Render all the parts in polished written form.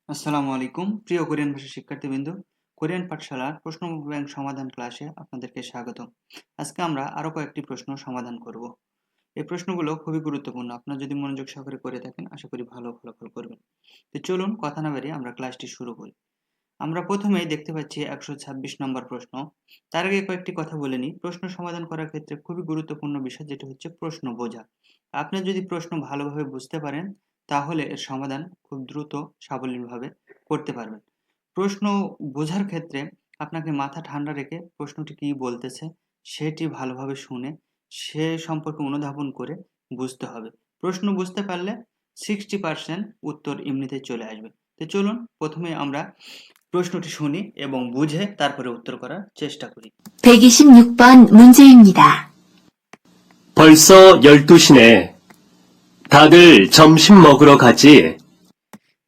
আসসালামু আলাইকুম প্রিয় কোরিয়ান ভাষা শিক্ষার্থীবৃন্দ, কোরিয়ান পাঠশালার প্রশ্ন ব্যাংক সমাধান ক্লাসে আপনাদেরকে স্বাগত। আজকে আমরা আরো কয়েকটি প্রশ্ন সমাধান করব। এই প্রশ্নগুলো খুবই গুরুত্বপূর্ণ, আপনারা যদি মনোযোগ সহকারে করে থাকেন আশা করি ভালো ফলাফল করবেন। তো চলুন কথা না বাড়িয়ে আমরা ক্লাসটি শুরু করি। আমরা প্রথমেই দেখতে পাচ্ছি 126 নম্বর প্রশ্ন। তার আগে কয়েকটি কথা বলে নিই। প্রশ্ন সমাধান করার ক্ষেত্রে খুবই গুরুত্বপূর্ণ বিষয় যেটা হচ্ছে প্রশ্ন বোঝা। আপনি যদি প্রশ্ন ভালোভাবে বুঝতে পারেন তাহলে এর সমাধান খুব দ্রুত সাবলীলভাবে করতে পারবেন। প্রশ্ন বোঝার ক্ষেত্রে আপনাকে মাথা ঠান্ডা রেখে প্রশ্নটি কি বলতেছে সেটি ভালোভাবে শুনে সে সম্পর্কে অনুধাবন করে বুঝতে হবে। প্রশ্ন বুঝতে পারলে 60% উত্তর এমনিতেই চলে আসবে। তো চলুন প্রথমে আমরা প্রশ্নটি শুনি এবং বুঝে তারপরে উত্তর করার চেষ্টা করি। 126번 문제입니다. 벌써 12시네. 다들 점심 먹으러 가지?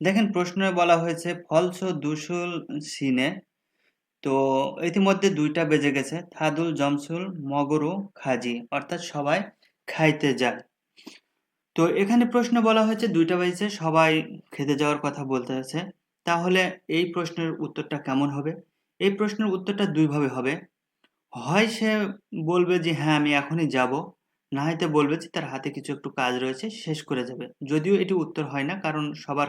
দেখেন প্রশ্নে বলা হয়েছে ফলস দুসুল সিনে। তো ইতিমধ্যে 2টা বেজে গেছে। থাদুল জমসুল মগরু খাজি, অর্থাৎ সবাই খাইতে যায়। তো এখানে প্রশ্ন বলা হয়েছে 2টা বেজেছে, সবাই খেতে যাওয়ার কথা বলতে আছে। তাহলে এই প্রশ্নের উত্তরটা কেমন হবে? এই প্রশ্নের উত্তরটা দুইভাবে হবে। হয় সে বলবে যে হ্যাঁ আমি এখনই যাব, না হয়তো বলবে যে তার হাতে কিছু একটু কাজ রয়েছে শেষ করে যাবে। যদিও এটি উত্তর হয় না, কারণ সবার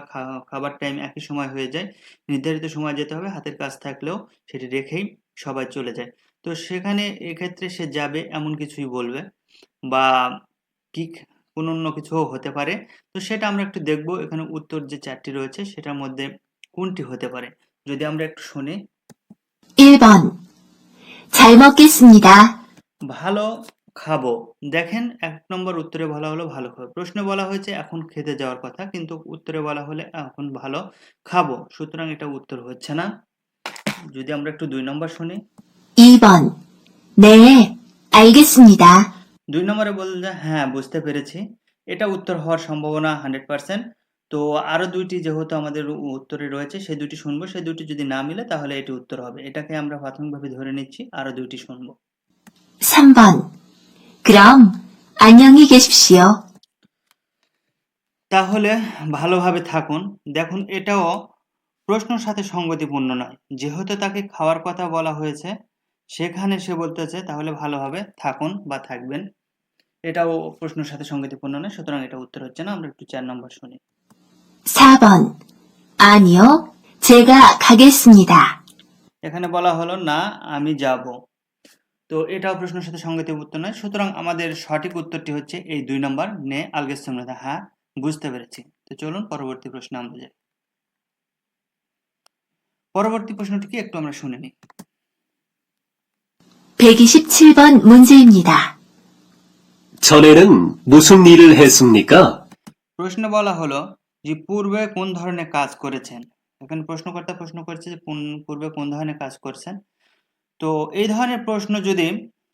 খাবার টাইম একই সময় হয়ে যায়, নির্ধারিত সময় যেতে হবে, হাতের কাজ থাকলেও সেটি রেখেই সবাই চলে যায়। তো সেখানে এক্ষেত্রে সে যাবে এমন কিছুই বলবে, বা কি কোনো অন্য কিছুও হতে পারে। তো সেটা আমরা একটু দেখব এখানে উত্তর যে 4টি রয়েছে সেটার মধ্যে কোনটি হতে পারে। যদি আমরা একটু শুনি, 1번 잘 먹겠습니다. ভালো খাবো। দেখেন 1 নম্বর উত্তরে বলা হলো ভালো খাবো, প্রশ্নে বলা হয়েছে এখন খেতে যাওয়ার কথা, কিন্তু উত্তরে বলা হলে এখন ভালো খাবো, সুতরাং এটা উত্তর হচ্ছে না। যদি আমরা একটু 2 নম্বর শুনি, 2번 네, 알겠습니다. 2 নম্বরে বললে হ্যাঁ বুঝতে পেরেছি, এটা উত্তর হওয়ার সম্ভাবনা 100%। তো আরো 2টি যেহেতু আমাদের উত্তরে রয়েছে সেই 2টি শুনবো, সেই 2টি যদি না মিলে তাহলে এটি উত্তর হবে। এটাকে আমরা প্রাথমিকভাবে ধরে নিচ্ছি, আরো 2টি শুনবো। 3번 그럼 안녕히 계십시오. তাহলে ভালোভাবে থাকুন। দেখুন এটাও প্রশ্নের সাথে সঙ্গতিপূর্ণ নয়, যেহেতু তাকে খাওয়ার কথা বলা হয়েছে সেখানে সে বলতেছে তাহলে ভালোভাবে থাকুন বা থাকবেন, এটাও প্রশ্নের সাথে সঙ্গতিপূর্ণ নয়, সুতরাং এটা উত্তর হচ্ছে না। আমরা একটু 4 নম্বর শুনি, 4번 아니요, 제가 가겠습니다. এখানে বলা হলো না আমি যাব, তো এটাও প্রশ্নের সাথে সঙ্গতিপূর্ণ নয়, সুতরাং আমাদের সঠিক উত্তরটি হচ্ছে এই 2 নম্বর, নে আলগেসমনেদা, হ্যাঁ বুঝতে পেরেছি। তো চলুন পরবর্তী প্রশ্নে আমরা যাই। পরবর্তী প্রশ্নটিকে একটু আমরা শুনে নিই। 127번 문제입니다. 전에는 무슨 일을 했습니까? প্রশ্নে বলা হলো যে পূর্বে কোন ধরনের কাজ করেছেন। এখানে প্রশ্নকর্তা প্রশ্ন করছে যে পূর্বে কোন ধরনের কাজ করছেন। তো এই ধরনের প্রশ্ন যদি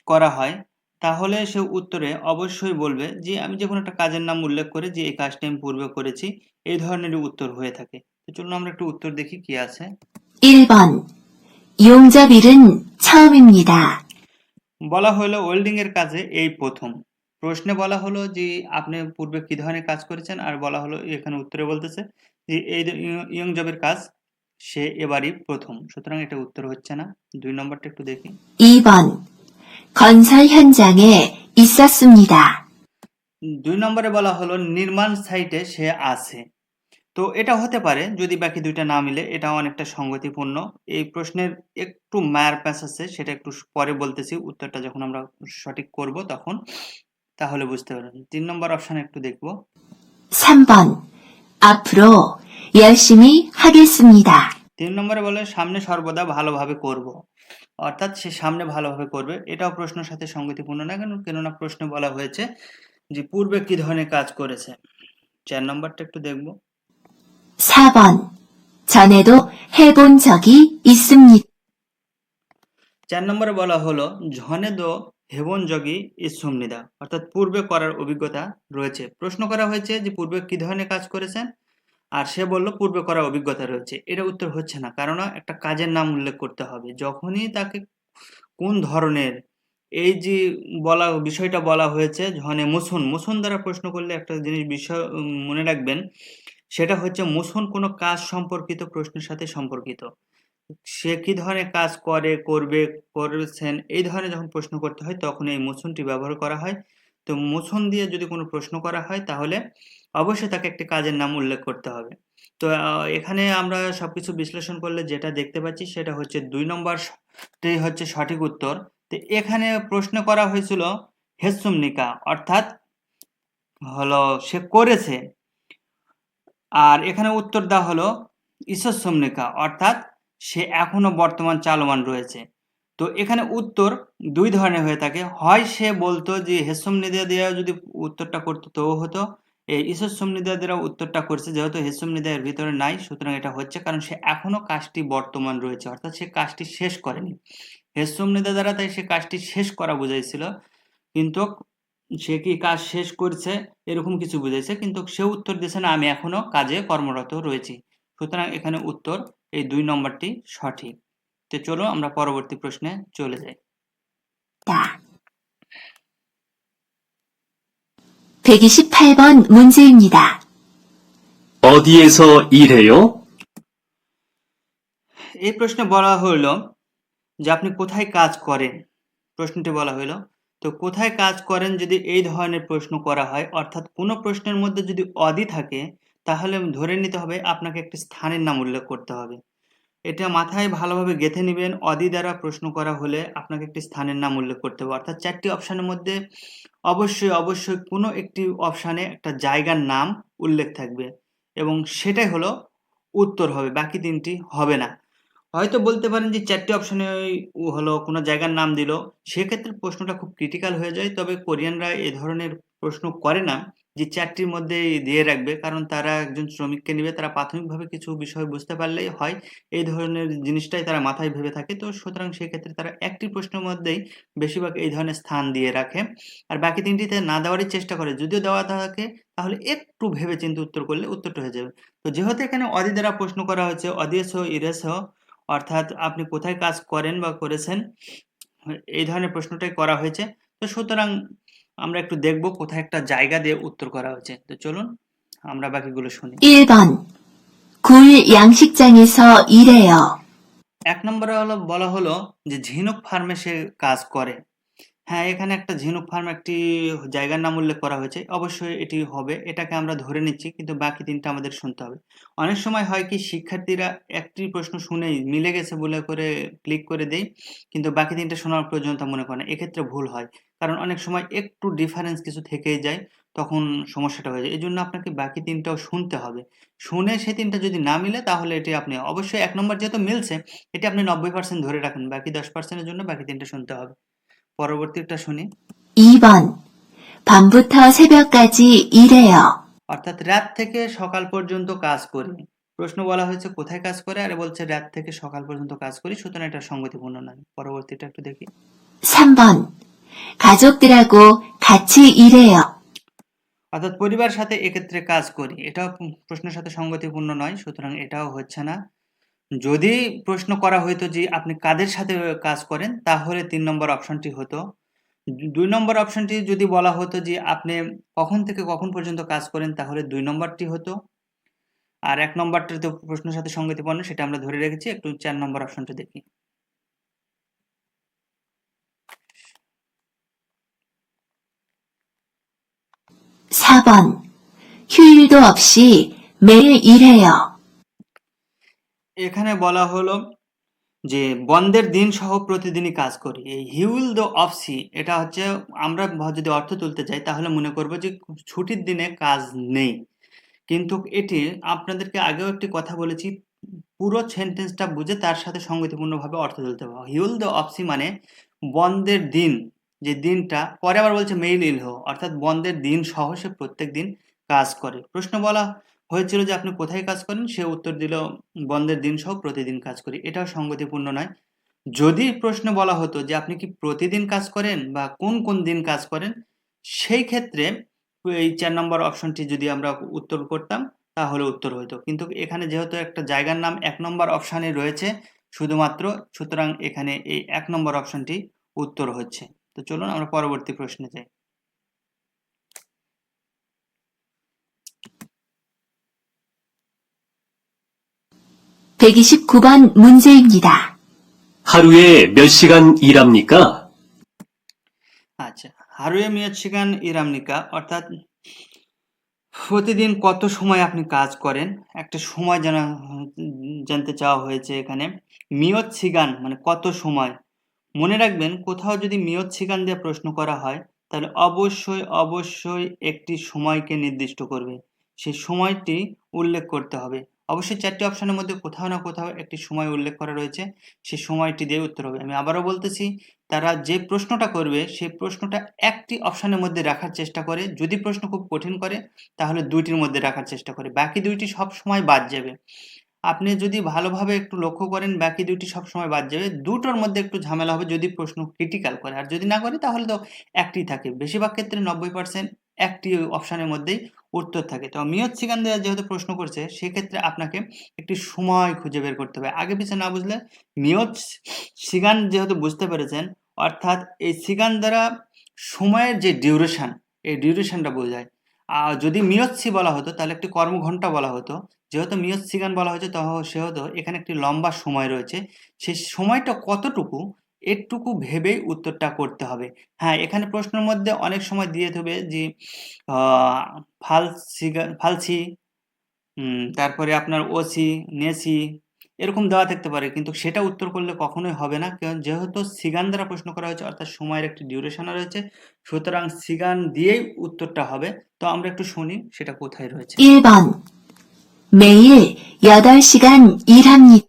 করা হয় তাহলে সে উত্তরে অবশ্যই বলবে যে আমি যে কোনো একটা কাজের নাম উল্লেখ করে যে এই কাজটা আমি পূর্বে করেছি, এই ধরনেরই উত্তর হয়ে থাকে। তো চলুন আমরা একটু উত্তর দেখি কি আছে। 1번 이용잡 일은 처음입니다. বলা হলো ওয়েল্ডিং এর কাজে এই প্রথম। প্রশ্নে বলা হলো যে আপনি পূর্বে কি ধরনের কাজ করেছেন, আর বলা হলো এখানে উত্তরে বলতেছে যে এই ইয়ং জবের কাজ সে এবারই প্রথম, সুতরাং এটা উত্তর হচ্ছে না। 2 নম্বরটা একটু দেখি, 2번 건설 현장에 있었습니다. 2 নম্বরে বলা হলো নির্মাণ সাইটে সে আছে। তো এটা হতে পারে যদি বাকি 2টা না মিলে, এটা অনেকটা সঙ্গতিপূর্ণ। এই প্রশ্নের একটু মায়ার প্যাচ আছে, সেটা একটু পরে বলতেছি, উত্তরটা যখন আমরা সঠিক করব তখন, তাহলে বুঝতে পারবেন। 3 নম্বর অপশন একটু দেখবো, 3번 앞으로 열심히 하겠습니다. 3 নম্বরে বলে সামনে সর্বদা ভালোভাবে করব, অর্থাৎ সে সামনে ভালোভাবে করবে। এটাও প্রশ্নের সাথে সঙ্গতিপূর্ণ না, কেননা প্রশ্নে বলা হয়েছে যে পূর্বে কি ধরনের কাজ করেছে। 4 নম্বরটা একটু দেখবো, 4번 전에도 해본 적이 있습니다. 4 নম্বরে বলা হলো ঝনেদো হেবন যোগী ইসুমনিদা, অর্থাৎ পূর্বে করার অভিজ্ঞতা রয়েছে। প্রশ্ন করা হয়েছে যে পূর্বে কি ধরনের কাজ করেছেন, আর সে বলল পূর্বে করার অভিজ্ঞতা রয়েছে। এটা উত্তর হচ্ছে না, কারণ একটা কাজের নাম উল্লেখ করতে হবে। যখনই তাকে কোন ধরনের এই যে বিষয়টা বলা হয়েছে ঝনে মুসুন দ্বারা প্রশ্ন করলে একটা জিনিস বিষয় মনে রাখবেন সেটা হচ্ছে মোশন কোনো কাজ সম্পর্কিত প্রশ্নের সাথে সম্পর্কিত। সে কি ধরনের কাজ করে, করবে, করেছেন এই ধরনের যখন প্রশ্ন করতে হয় তখন এই মোশনটি ব্যবহার করা হয়। তো মোশন দিয়ে যদি কোনো প্রশ্ন করা হয় তাহলে অবশ্যই তাকে একটি কাজের নাম উল্লেখ করতে হবে। তো এখানে আমরা সবকিছু বিশ্লেষণ করলে যেটা দেখতে পাচ্ছি সেটা হচ্ছে ২ নম্বরটি হচ্ছে সঠিক উত্তর। তো এখানে প্রশ্ন করা হয়েছিল হেসুমনিকা অর্থাৎ হলো সে করেছে। আর এখানে উত্তর দেওয়া হলো ঈশ্বরসমনিকা অর্থাৎ সে এখনো বর্তমান চালমান রয়েছে। তো এখানে উত্তর ২ ধরনের হয়ে থাকে। হয় সে বলতো যে হেসুমনিদা দিয়া যদি উত্তরটা করতো তও হতো। এই ঈশ্বরসমনিদা দ্বারা উত্তরটা করছে যেহেতু হেসুমনিদা এর ভিতরে নাই সুতরাং এটা হচ্ছে কারণ সে এখনো কাজটি বর্তমান রয়েছে অর্থাৎ সে কাজটি শেষ করেনি। হেসুমনিদা দ্বারা তাই সে কাজটি শেষ করা বুঝাইছিল কিন্তু সে কি কাজ শেষ করছে এরকম কিছু বুঝাইছে কিন্তু সে উত্তর দিয়েছে না আমি এখনো কাজে কর্মরত রয়েছি। সুতরাং এখানে উত্তর এই ২ নম্বরটি সঠিক। তো চলো আমরা পরবর্তী প্রশ্নে চলে যাই। 128번 문제입니다. 어디에서 일해요? এই প্রশ্নে বলা হলো যে আপনি কোথায় কাজ করেন? প্রশ্নটি বলা হলো। তো কোথায় কাজ করেন যদি এই ধরনের প্রশ্ন করা হয় অর্থাৎ কোনো প্রশ্নের মধ্যে যদি অদি থাকে তাহলে ধরে নিতে হবে আপনাকে একটি স্থানের নাম উল্লেখ করতে হবে। এটা মাথায় ভালোভাবে গেঁথে নিবেন অদি দ্বারা প্রশ্ন করা হলে আপনাকে একটি স্থানের নাম উল্লেখ করতে হবে অর্থাৎ ৪টি অপশনের মধ্যে অবশ্যই কোনো একটি অপশানে একটা জায়গার নাম উল্লেখ থাকবে এবং সেটাই হলো উত্তর হবে, বাকি ৩টি হবে না। হয়তো বলতে পারেন যে ৪টি অপশনে হলো কোনো জায়গার নাম দিল, সেক্ষেত্রে প্রশ্নটা খুব ক্রিটিক্যাল হয়ে যায়। তবে কোরিয়ানরা এ ধরনের প্রশ্ন করে না যে ৪টির মধ্যেই দিয়ে রাখবে কারণ তারা একজন শ্রমিককে নিবে, তারা প্রাথমিকভাবে কিছু বিষয় বুঝতে পারলেই হয় এই ধরনের জিনিসটাই তারা মাথায় ভেবে থাকে। তো সুতরাং সেক্ষেত্রে তারা একটি প্রশ্নের মধ্যেই বেশিরভাগ এই ধরনের স্থান দিয়ে রাখে আর বাকি ৩টিতে না দেওয়ারই চেষ্টা করে। যদিও দেওয়া থাকে তাহলে একটু ভেবে চিন্তে উত্তর করলে উত্তরটা হয়ে যাবে। তো যেহেতু এখানে অদি দ্বারা প্রশ্ন করা হয়েছে অদিয়েছো ইরেছো অর্থাৎ আপনি কোথায় কাজ করেন বা করেছেন এই ধরনের প্রশ্নটাই করা হয়েছে। তো সুতরাং আমরা একটু দেখব কোথায় একটা জায়গা দিয়ে উত্তর করা হয়েছে। তো চলুন আমরা বাকিগুলো শুনি। 1번 굴 양식장에서 일해요. ১ নম্বরে বলা হলো যে ঝিনুক ফার্মে সে কাজ করে। হ্যাঁ, এখানে একটা ঝিনুক ফার্ম একটি জায়গার নাম উল্লেখ করা হয়েছে। অবশ্যই এটি হবে। এটাকে আমরা ধরে নিচ্ছি কিন্তু বাকি ৩টা আমাদের শুনতে হবে। অনেক সময় হয় কি শিক্ষার্থীরা একটি প্রশ্ন শুনেই মিলে গেছে বলে করে ক্লিক করে দেই কিন্তু বাকি ৩টা শোনার প্রয়োজনীয়তা মনে করে না। এক্ষেত্রে ভুল হয়। কারণ অনেক সময় একটু ডিফারেন্স কিছু থেকেই যায় তখন সমস্যাটা হয়ে যায়। এজন্য আপনাকে বাকি ৩টাও শুনতে হবে। শুনে সেই ৩টা যদি না মিলে তাহলে এটি আপনি অবশ্যই ১ নম্বর যেহেতু মিলছে এটি আপনি ৯০% ধরে রাখুন। বাকি ১০% এর জন্য বাকি ৩টা শুনতে হবে। পরবর্তীটা শুনি। 2번 밤부터 새벽까지 일해요. অর্থাৎ রাত থেকে সকাল পর্যন্ত কাজ করি। প্রশ্ন বলা হয়েছে কোথায় কাজ করে আর বলছে রাত থেকে সকাল পর্যন্ত কাজ করি সুতরাং এটা সঙ্গতিপূর্ণ নয়। পরবর্তীটা একটু দেখি। 3번 가족들하고 같이 일해요. অর্থাৎ পরিবারের সাথে এক্ষেত্রে কাজ করি। এটাও প্রশ্নের সাথে সঙ্গতিপূর্ণ নয় সুতরাং এটাও হচ্ছে না। যদি প্রশ্ন করা হইতো যে আপনি কাদের সাথে কাজ করেন তাহলে ৩ নম্বর অপশনটি হতো। ২ নম্বর অপশনটি যদি বলা হতো যে আপনি কখন থেকে কখন পর্যন্ত কাজ করেন তাহলে ২ নম্বরটি হতো। আর ১ নম্বরটা তো প্রশ্নের সাথে সঙ্গতিপূর্ণ সেটা আমরা ধরে রেখেছি। একটু ৪ নম্বর অপশনটা দেখি। (4번) 휴일도 없이 매일 일해요. এখানে বলা হলো যে বন্ধের দিন সহ প্রতিদিনই কাজ করি। এই হিউইল দ্য অফ সি এটা হচ্ছে আমরা যদি অর্থ তুলতে যাই তাহলে মনে করব যে ছুটির দিনে কাজ নেই। কিন্তু এটি আপনাদেরকে আগেও একটি কথা বলেছি পুরো সেন্টেন্সটা বুঝে তার সাথে সঙ্গতিপূর্ণভাবে অর্থ তুলতে হবে। হিউইল দ্য অফ সি মানে বন্ধের দিন যে দিনটা পরে আবার বলছে মেইল ইল হো অর্থাৎ বন্ধের দিন সহ সে প্রত্যেক দিন কাজ করে। প্রশ্ন বলা হয়েছিল যে আপনি কোথায় কাজ করেন সে উত্তর দিল বন্ধের দিন সহ প্রতিদিন কাজ করি। এটাও সঙ্গতিপূর্ণ নয়। যদি প্রশ্নে বলা হতো যে আপনি কি প্রতিদিন কাজ করেন বা কোন কোন দিন কাজ করেন সেই ক্ষেত্রে এই ৪ নম্বর অপশনটি যদি আমরা উত্তর করতাম তাহলে উত্তর হইতো কিন্তু এখানে যেহেতু একটা জায়গার নাম ১ নম্বর অপশনে রয়েছে শুধুমাত্র সুতরাং এখানে এই ১ নম্বর অপশনটি উত্তর হচ্ছে। তো চলুন আমরা পরবর্তী প্রশ্নে যাই। . 129번 문제입니다. 하루에 몇 시간 일합니까? আচ্ছা, হারুয়ে মিয়াচিগান ইরামনিকা অর্থাৎ প্রতিদিন কত সময় আপনি কাজ করেন একটা সময় জানতে চাওয়া হয়েছে এখানে। মিয়ত সিগান মানে কত সময়। মনে রাখবেন, কোথাও যদি মিয়ত সিগান দিয়ে প্রশ্ন করা হয় তাহলে অবশ্যই একটি সময়কে নির্দিষ্ট করবে, সেই সময়টি উল্লেখ করতে হবে। অবশ্যই 4টি অপশনের মধ্যে কোথাও না কোথাও একটি সময় উল্লেখ করা রয়েছে, সেই সময়টি দিয়ে উত্তর হবে। আমি আবারও বলতেছি, তারা যে প্রশ্নটা করবে সেই প্রশ্নটা একটি অপশনের মধ্যে রাখার চেষ্টা করে, যদি প্রশ্ন খুব কঠিন করে তাহলে 2টির মধ্যে রাখার চেষ্টা করে, বাকি 2টি সব সময় বাদ যাবে। আপনি যদি ভালোভাবে একটু লক্ষ্য করেন, বাকি 2টি সব সময় বাদ যাবে, 2টোর মধ্যে একটু ঝামেলা হবে যদি প্রশ্ন ক্রিটিক্যাল করে, আর যদি না করে তাহলে তো একটি থাকে। বেশিরভাগ ক্ষেত্রে 90% একটি অপশনের মধ্যেই উত্তর থাকে। তো মিয়ত সিগান দেওয়া যেহেতু প্রশ্ন করছে, সেক্ষেত্রে আপনাকে একটি সময় খুঁজে বের করতে হবে। আগে পিছে না বুঝলে, মিয়ত সিগান যেহেতু বুঝতে পেরেছেন, অর্থাৎ এই সিগান দ্বারা সময়ের যে ডিউরেশন, এই ডিউরেশনটা বোঝায়। আর যদি মিয়ৎসি বলা হতো তাহলে একটি কর্মঘণ্টা বলা হতো। যেহেতু মিয়ৎ সিগান বলা হয়েছে সেহেতু এখানে একটি লম্বা সময় রয়েছে, সেই সময়টা কতটুকু এটুকু ভেবেই উত্তরটা করতে হবে। হ্যাঁ, এখানে প্রশ্নের মধ্যে অনেক সময় দিয়ে দেবে যে ফালসি, তারপরে আপনার ওসি, নেসি এরকম দেওয়া থাকতে পারে, কিন্তু সেটা উত্তর করলে কখনোই হবে না, কারণ যেহেতু সিগান দ্বারা প্রশ্ন করা হয়েছে অর্থাৎ সময়ের একটি ডিউরেশন রয়েছে, সুতরাং সিগান দিয়েই উত্তরটা হবে। তো আমরা একটু শুনি সেটা কোথায় রয়েছে। 1번. 매일 8시간 일합니다.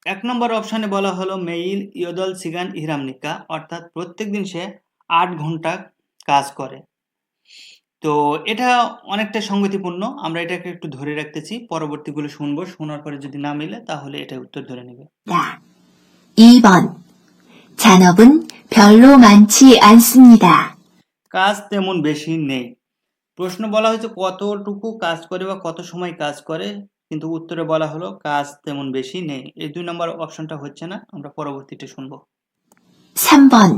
1 নম্বর অপশনে বলা হলো মেইল ইয়দল সিগান ইহরামনিকা, অর্থাৎ প্রত্যেকদিন সে 8 ঘন্টা কাজ করে। তো এটা অনেকটা সঙ্গতিপূর্ণ, আমরা এটাকে একটু ধরে রাখতেছি, পরবর্তীগুলো শুনবো, শোনার পরে যদি না মিলে তাহলে এটা উত্তর ধরে নেবে। 2번. 잔업은 별로 많지 않습니다. কাজ তেমন বেশি নেই। প্রশ্ন বলা হয়েছে কতটুকু কাজ করে বা কত সময় কাজ করে, কিন্তু উত্তরে বলা হলো কাজ তেমন বেশি নেই। এই 2 নম্বর অপশনটা হচ্ছে না, আমরা পরবর্তীতে শুনবো। 3번.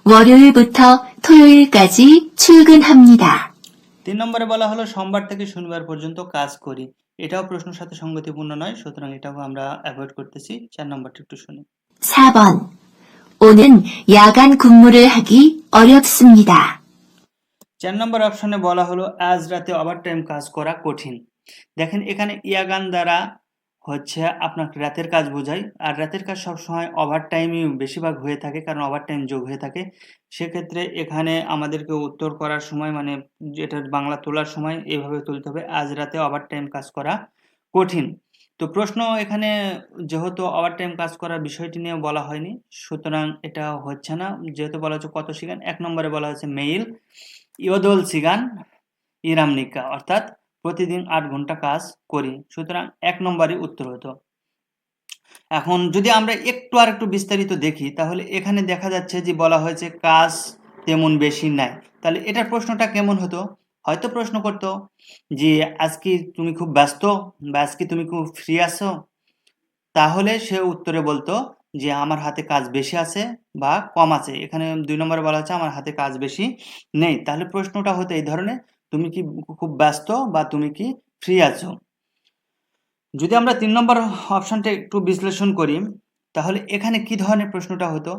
월요일부터 토요일까지 출근합니다. 3 নম্বরে বলা হলো সোমবার থেকে শনিবার পর্যন্ত কাজ করি। এটাও প্রশ্নের সাথে সঙ্গতিপূর্ণ নয়, সুতরাং এটাও আমরা অ্যাভয়েড করতেছি। 4 নম্বরটা একটু শুনি। 4번. 오는 야간 근무를 하기 어렵습니다. 4 নম্বর অপশনে বলা হলো আজ রাতে ওভারটাইম কাজ করা কঠিন। দেখেন, এখানে ইয়াগান দ্বারা হচ্ছে আপনার রাতের কাজ বোঝায়, আর রাতের কাজ সবসময় ওভারটাইমই বেশিরভাগ হয়ে থাকে, কারণ ওভারটাইম যোগ হয়ে থাকে। সেক্ষেত্রে এখানে আমাদেরকে উত্তর করার সময় মানে যেটা বাংলা তোলার সময় এভাবে তুলতে হবে, আজ রাতে ওভারটাইম কাজ করা কঠিন। তো প্রশ্ন এখানে যেহেতু ওভারটাইম কাজ করার বিষয়টি নিয়ে বলা হয়নি, সুতরাং এটা হচ্ছে না। যেহেতু বলা হচ্ছে কত সিগান, 1 নম্বরে বলা হয়েছে মেইল ইয়দল সিগান ইরামনিকা, অর্থাৎ প্রতিদিন 8 ঘন্টা কাজ করি, সুতরাং 1 নম্বরই উত্তর হতো। এখন যদি আমরা আর একটু বিস্তারিত দেখি, তাহলে এখানে দেখা যাচ্ছে যে বলা হয়েছে কাজ তেমন বেশি নাই। তাহলে এটার প্রশ্নটা কেমন হতো? হয়তো প্রশ্ন করতো যে আজকে তুমি খুব ব্যস্ত বা আজকে তুমি খুব ফ্রি আছো, তাহলে সে উত্তরে বলতো যে আমার হাতে কাজ বেশি আছে বা কম আছে। এখানে 2 নম্বরে বলা হচ্ছে আমার হাতে কাজ বেশি নেই, তাহলে প্রশ্নটা হতো এই ধরনের, তুমি কি খুব ব্যস্ত বা তুমি কি ফ্রি আছো। যদি আমরা 3 নম্বর অপশনটা একটু বিশ্লেষণ করি, তাহলে এখানে কি ধরনের প্রশ্নটা হতো?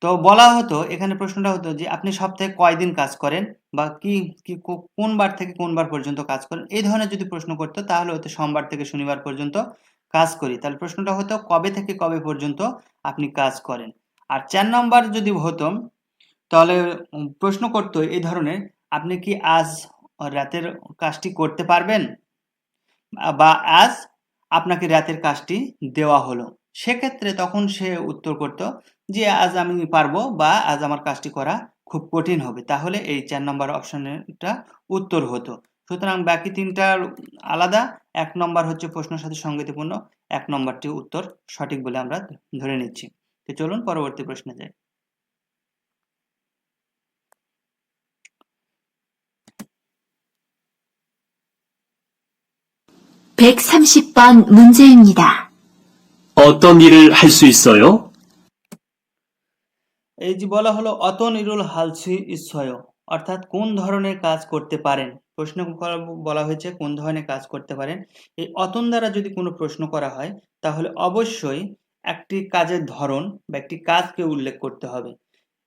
তো বলা হতো, এখানে প্রশ্নটা হতো যে আপনি সপ্তাহে কয়দিন কাজ করেন বা কোন বার থেকে কোন বার পর্যন্ত কাজ করেন, এই ধরনের যদি প্রশ্ন করতো তাহলে হতো সোমবার থেকে শনিবার পর্যন্ত কাজ করি। তাহলে প্রশ্নটা হতো কবে থেকে কবে পর্যন্ত আপনি কাজ করেন। আর 4 নম্বর যদি হতো তাহলে প্রশ্ন করতো এই ধরনের, আপনি কি আজ রাতের কাজটি করতে পারবেন বা আজ আপনাকে রাতের কাজটি দেওয়া হলো। সেক্ষেত্রে তখন সে উত্তর করতো যে আজ আমি পারবো বা আজ আমার কাজটি করা খুব কঠিন হবে, তাহলে এই 4 নম্বর অপশনটা উত্তর হতো। সুতরাং বাকি 3টার আলাদা, 1 নম্বর হচ্ছে প্রশ্নের সাথে সঙ্গতিপূর্ণ, 1 নম্বরটি উত্তর সঠিক বলে আমরা ধরে নিচ্ছি। তো চলুন পরবর্তী প্রশ্নে যাই। (130번) 문제입니다. 어떤 일을 할 수 있어요? এই যে বলা হলো অতনিরুল হালসি ইচ্ছয়, অর্থাৎ কোন ধরনের কাজ করতে পারেন। প্রশ্ন বলা হয়েছে কোন ধরনের কাজ করতে পারেন। এই অতন দ্বারা যদি কোনো প্রশ্ন করা হয় তাহলে অবশ্যই একটি কাজের ধরন বা একটি কাজকে উল্লেখ করতে হবে।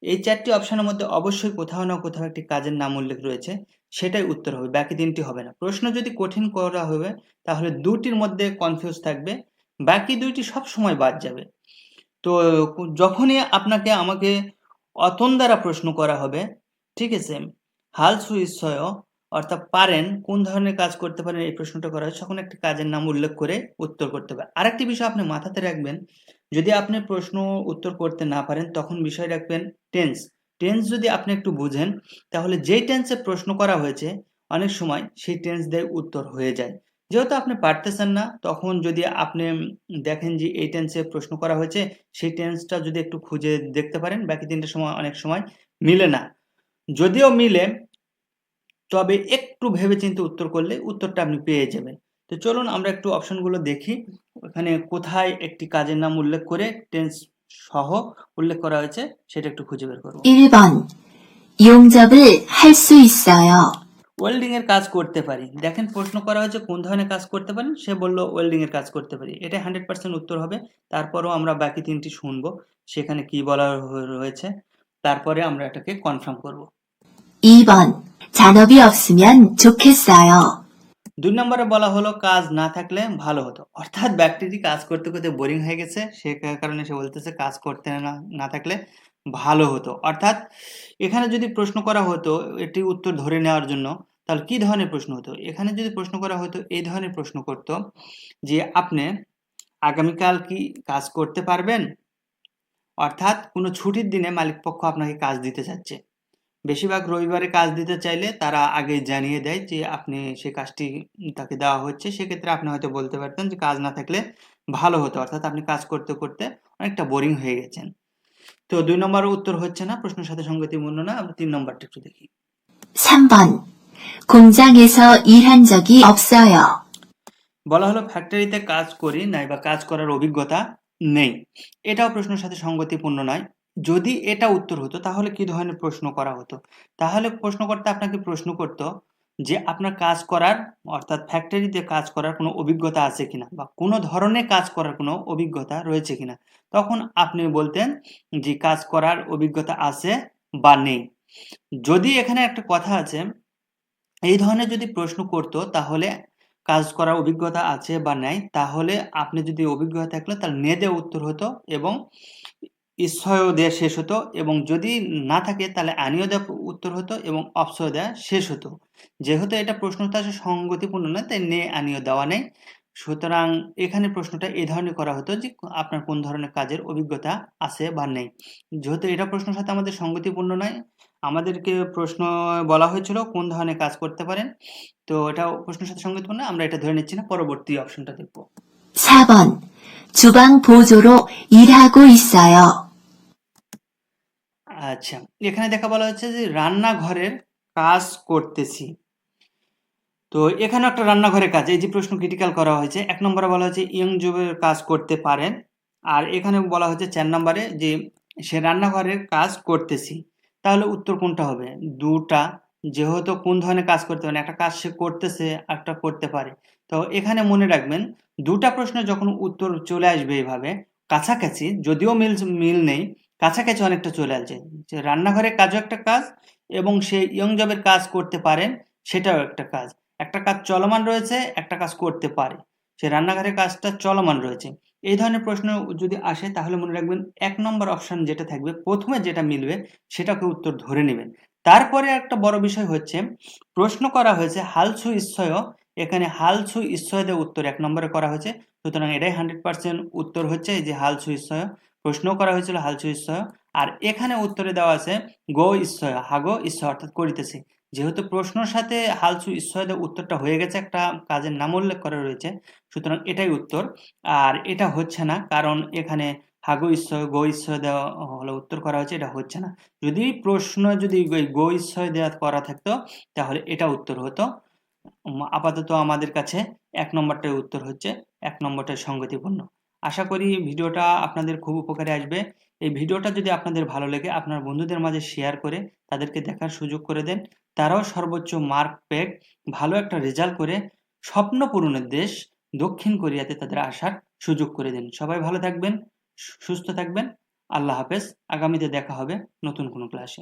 এই 4টি অপশনের মধ্যে অবশ্যই কোথাও না কোথাও একটি কাজের নাম উল্লেখ রয়েছে, সেটাই উত্তর হবে, বাকি 3টি হবে না। প্রশ্ন যদি কঠিন করা হবে তাহলে 2টির মধ্যে কনফিউজ থাকবে, বাকি 2টি সবসময় বাদ যাবে। তো যখনই আমাকে অতন দ্বারা প্রশ্ন করা হবে, ঠিক আছে, হাল সুইচ্ছয় অর্থাৎ পারেন, কোন ধরনের কাজ করতে পারেন এই প্রশ্নটা করা হয়, তখন একটি কাজের নাম উল্লেখ করে উত্তর করতে হবে। আরেকটি বিষয় আপনি মাথাতে রাখবেন, যদি আপনি প্রশ্ন উত্তর করতে না পারেন তখন বিষয় রাখবেন টেন্স। টেন্স যদি আপনি একটু বুঝেন তাহলে যেই টেন্সে প্রশ্ন করা হয়েছে অনেক সময় সেই টেন্স দিয়ে উত্তর হয়ে যায়। যেহেতু আপনি পারতেছেন না, তখন যদি আপনি দেখেন যে এই টেন্সে প্রশ্ন করা হয়েছে, সেই টেন্সটা যদি একটু খুঁজে দেখতে পারেন, বাকি 3টা সময় অনেক সময় মিলে না। যদিও মিলে তবে একটু ভেবেচিন্তে উত্তর করলে উত্তরটা আপনি পেয়ে যাবেন। তো চলুন আমরা একটু অপশনগুলো দেখি, ওখানে কোথায় একটি কাজের নাম উল্লেখ করে টেন্স সহ উল্লেখ করা হয়েছে সেটা একটু খুঁজে বের করব। 1번. 용접을 할 수 있어요. ওয়েল্ডিং এর কাজ করতে পারি। দেখেন প্রশ্ন করা হয়েছে কোন ধরনের কাজ করতে পারেন, সে বলল ওয়েল্ডিং এর কাজ করতে পারি, এটা 100% উত্তর হবে। তারপরও আমরা বাকি 3টি শুনবো সেখানে কি বলা রয়েছে, তারপরে আমরা এটাকে কনফার্ম করব। 2번. 잔업이 없으면 좋겠어요. 2 নম্বরে বলা হলো কাজ না থাকলে ভালো হতো, অর্থাৎ ব্যক্তিটি কাজ করতে করতে বোরিং হয়ে গেছে, সে কারণে সে বলতেছে কাজ করতে না থাকলে ভালো হতো। অর্থাৎ এখানে যদি প্রশ্ন করা হতো এটি উত্তর ধরে নেওয়ার জন্য, তাহলে কি ধরনের প্রশ্ন হতো? এখানে যদি প্রশ্ন করা হতো এই ধরনের প্রশ্ন করতো যে আপনি আগামীকাল কি কাজ করতে পারবেন? অর্থাৎ কোনো ছুটির দিনে মালিকপক্ষ আপনাকে কাজ দিতে চাচ্ছে। বেশিরভাগ রবিবারে কাজ দিতে চাইলে তারা আগে জানিয়ে দেয় যে আপনি সে কাজটি তাকে দেওয়া হচ্ছে, সেক্ষেত্রে আপনি হয়তো বলতে পারতেন যে কাজ না থাকলে ভালো হতো, অর্থাৎ আপনি কাজ করতে করতে অনেকটা বোরিং হয়ে গেছেন। তো 2 নম্বর উত্তর হচ্ছে না, প্রশ্নের সাথে সঙ্গতিপূর্ণ না। আমরা 3 নম্বরটা একটু দেখি। 3번. 공장에서 일한 적이 없어요. বলা হলো ফ্যাক্টরিতে কাজ করি নাই বা কাজ করার অভিজ্ঞতা নেই, এটাও প্রশ্নের সাথে সঙ্গতিপূর্ণ নয়। যদি এটা উত্তর হতো তাহলে কি ধরনের প্রশ্ন করা হতো? তাহলে প্রশ্নকর্তা আপনাকে প্রশ্ন করতো যে আপনার কাজ করার অর্থাৎ ফ্যাক্টরিতে কাজ করার কোনো অভিজ্ঞতা আছে কিনা বা কোনো ধরনের কাজ করার কোনো অভিজ্ঞতা রয়েছে কিনা, তখন আপনি বলতেন যে কাজ করার অভিজ্ঞতা আছে বা নেই। যদি এখানে একটা কথা আছে, এই ধরনের যদি প্রশ্ন করতো তাহলে কাজ করার অভিজ্ঞতা আছে বা নাই, তাহলে আপনি যদি অভিজ্ঞতা থাকলে তাহলে নে দিয়ে উত্তর হতো এবং ঈশ্বয় দিয়ে শেষ হতো, এবং যদি না থাকে তাহলে আনিও দেওয়া উত্তর হতো এবং অপসয় দেওয়া শেষ হতো। যেহেতু এটা প্রশ্নটা সঙ্গতিপূর্ণ নয় তাই নে আনিও দেওয়া নেই, সুতরাং এখানে প্রশ্নটা এই ধরনের করা হতো যে আপনার কোন ধরনের কাজের অভিজ্ঞতা আছে বা নেই। যেহেতু এটা প্রশ্নের সাথে আমাদের সঙ্গতিপূর্ণ নয়, আমাদেরকে প্রশ্ন বলা হয়েছিল কোন ধরনের কাজ করতে পারেন, তো এটা প্রশ্নের সাথে সঙ্গতিপূর্ণ, আমরা এটা ধরে নিচ্ছি না, পরবর্তী অপশনটা দেখব। 4번. 주방 보조로 일하고 있어요. আচ্ছা, এখানে দেখা বলা হচ্ছে যে রান্নাঘরের কাজ করতেছি। তো এখানে একটা রান্নাঘরের কাজ, এই যে প্রশ্ন ক্রিটিক্যাল করা হয়েছে, 1 নম্বরে বলা হয়েছে ইয়ং জবের কাজ করতে পারেন, আর এখানে বলা হয়েছে 4 নম্বরে যে সে রান্নাঘরের কাজ করতেছি। তাহলে উত্তর কোনটা হবে? 2টা, যেহেতু কোন ধরনের কাজ করতে পারে, একটা কাজ সে করতেছে, একটা করতে পারে। তো এখানে মনে রাখবেন 2টা প্রশ্নে যখন উত্তর চলে আসবে এইভাবে কাছাকাছি, যদিও মিল নেই, কাছাকাছি অনেকটা চলে আসছে, যে রান্নাঘরের কাজও একটা কাজ এবং সে ইয়ং জবের কাজ করতে পারেন সেটাও একটা কাজ। একটা কাজ চলমান রয়েছে, একটা কাজ করতে পারে, সে রান্নাঘরের কাজটা চলমান রয়েছে। এই ধরনের প্রশ্ন যদি আসে তাহলে মনে রাখবেন 1 নম্বর অপশন যেটা থাকবে প্রথমে যেটা মিলবে সেটাকে উত্তর ধরে নেবেন। তারপরে একটা বড় বিষয় হচ্ছে প্রশ্ন করা হয়েছে হালছু ইচ্ছয়, এখানে হালছু ইচ্ছয় দিয়ে উত্তর 1 নম্বরে করা হয়েছে, সুতরাং এটাই 100% উত্তর হচ্ছে এই যে হালছু ইচ্ছয়। প্রশ্ন করা হয়েছিল হালছু ইচ্ছয়, আর এখানে উত্তরে দেওয়া আছে গো ইচ্ছয়, হাগো ইচ্ছয় অর্থাৎ করিতেছি। যেহেতু প্রশ্নের সাথে হালছু ইচ্ছয় দিয়ে উত্তরটা হয়ে গেছে, একটা কাজের নাম উল্লেখ করা রয়েছে, সুতরাং এটাই উত্তর। আর এটা হচ্ছে না, কারণ এখানে হাগো ইচ্ছয় গো ইচ্ছয় দেওয়া হলো উত্তর করা হয়েছে, এটা হচ্ছে না। যদি প্রশ্ন যদি গো ইচ্ছয় দেওয়া করা থাকতো তাহলে এটা উত্তর হতো। আপাতত আমাদের কাছে 1 নম্বরটাই উত্তর হচ্ছে, 1 নম্বরটাই সঙ্গতিপূর্ণ। আশা করি ভিডিওটা আপনাদের খুব উপকারে আসবে। এই ভিডিওটা যদি আপনাদের ভালো লাগে আপনার বন্ধুদের মাঝে শেয়ার করে তাদেরকে দেখার সুযোগ করে দেন, তারাও সর্বোচ্চ মার্ক পেয়ে ভালো একটা রেজাল্ট করে স্বপ্ন পূরণের দেশ দক্ষিণ কোরিয়াতে তাদের আসার সুযোগ করে দিন। সবাই ভালো থাকবেন, সুস্থ থাকবেন। আল্লাহ হাফেজ। আগামীতে দেখা হবে নতুন কোনো ক্লাসে।